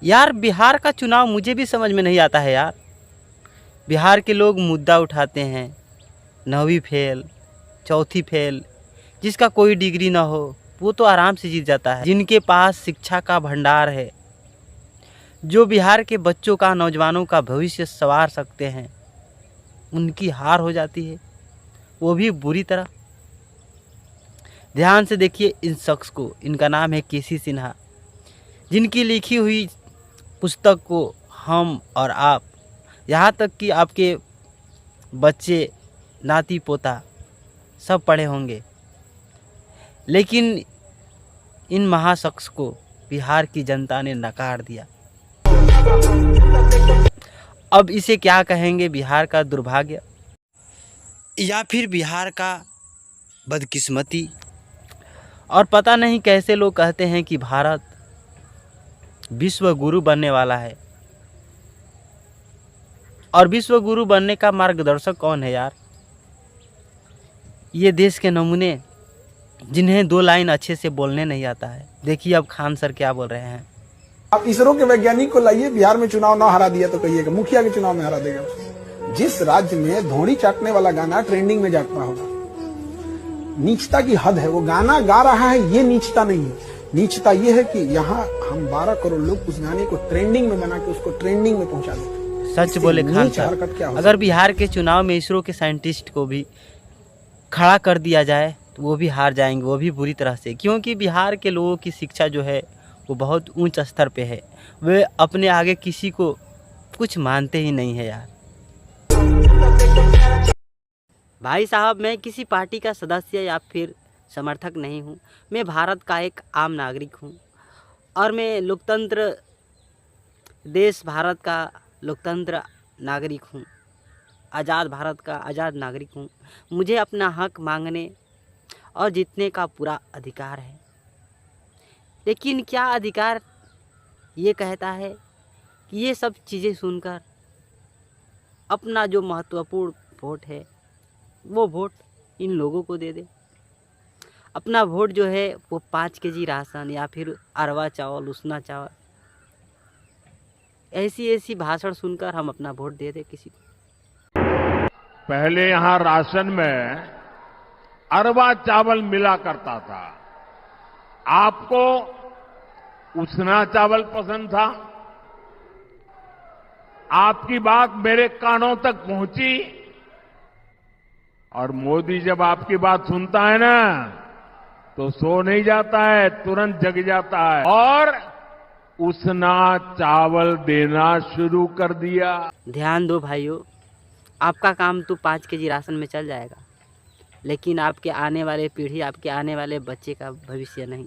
यार बिहार का चुनाव मुझे भी समझ में नहीं आता है यार। बिहार के लोग मुद्दा उठाते हैं, 9वीं फेल, चौथी फेल, जिसका कोई डिग्री ना हो वो तो आराम से जीत जाता है। जिनके पास शिक्षा का भंडार है, जो बिहार के बच्चों का, नौजवानों का भविष्य संवार सकते हैं, उनकी हार हो जाती है, वो भी बुरी तरह। ध्यान से देखिए इन शख्स को, इनका नाम है केसी सिन्हा, जिनकी लिखी हुई पुस्तक को हम और आप, यहाँ तक कि आपके बच्चे, नाती पोता सब पढ़े होंगे। लेकिन इन महाशख्स को बिहार की जनता ने नकार दिया। अब इसे क्या कहेंगे, बिहार का दुर्भाग्य या फिर बिहार का बदकिस्मती। और पता नहीं कैसे लोग कहते हैं कि भारत विश्व गुरु बनने वाला है। और विश्व गुरु बनने का मार्गदर्शक कौन है यार? ये देश के नमूने, जिन्हें 2 लाइन अच्छे से बोलने नहीं आता है। देखिए अब खान सर क्या बोल रहे हैं। आप इसरो के वैज्ञानिक को लाइए, बिहार में चुनाव ना हरा दिया तो कहिएगा मुखिया के चुनाव में हरा देगा उसे। जिस राज्य में धोनी चाटने वाला गाना ट्रेंडिंग में जाता होगा, नीचता की हद है। वो गाना गा रहा है, ये नीचता नहीं है। नीचता ये है कि यहाँ हम 12 करोड़ लोग उस गाने को ट्रेंडिंग में बना के उसको ट्रेंडिंग में पहुंचा देते। सच बोले खान सर, अगर बिहार के चुनाव में इसरो के साइंटिस्ट को भी खड़ा कर दिया जाए तो वो भी हार जाएंगे, वो भी बुरी तरह से। क्योंकि बिहार के लोगों की शिक्षा जो है वो बहुत ऊंच स्तर पे है। वे अपने आगे किसी को कुछ मानते ही नहीं है यार। भाई साहब, मैं किसी पार्टी का सदस्य या फिर समर्थक नहीं हूँ। मैं भारत का एक आम नागरिक हूँ और मैं लोकतंत्र देश भारत का लोकतंत्र नागरिक हूँ, आज़ाद भारत का आज़ाद नागरिक हूँ। मुझे अपना हक मांगने और जीतने का पूरा अधिकार है। लेकिन क्या अधिकार ये कहता है कि ये सब चीज़ें सुनकर अपना जो महत्वपूर्ण वोट है वो वोट इन लोगों को दे दे। अपना वोट जो है वो 5 केजी राशन या फिर अरवा चावल, उसना चावल, ऐसी भाषण सुनकर हम अपना वोट दे दे किसी को। पहले यहां राशन में अरवा चावल मिला करता था। आपको उसना चावल पसंद था। आपकी बात मेरे कानों तक पहुंची और मोदी जब आपकी बात सुनता है ना तो सो नहीं जाता है, तुरंत जग जाता है और उसना चावल देना शुरू कर दिया। ध्यान दो भाइयों, आपका काम तो 5 केजी राशन में चल जाएगा, लेकिन आपके आने वाले पीढ़ी, आपके आने वाले बच्चे का भविष्य नहीं।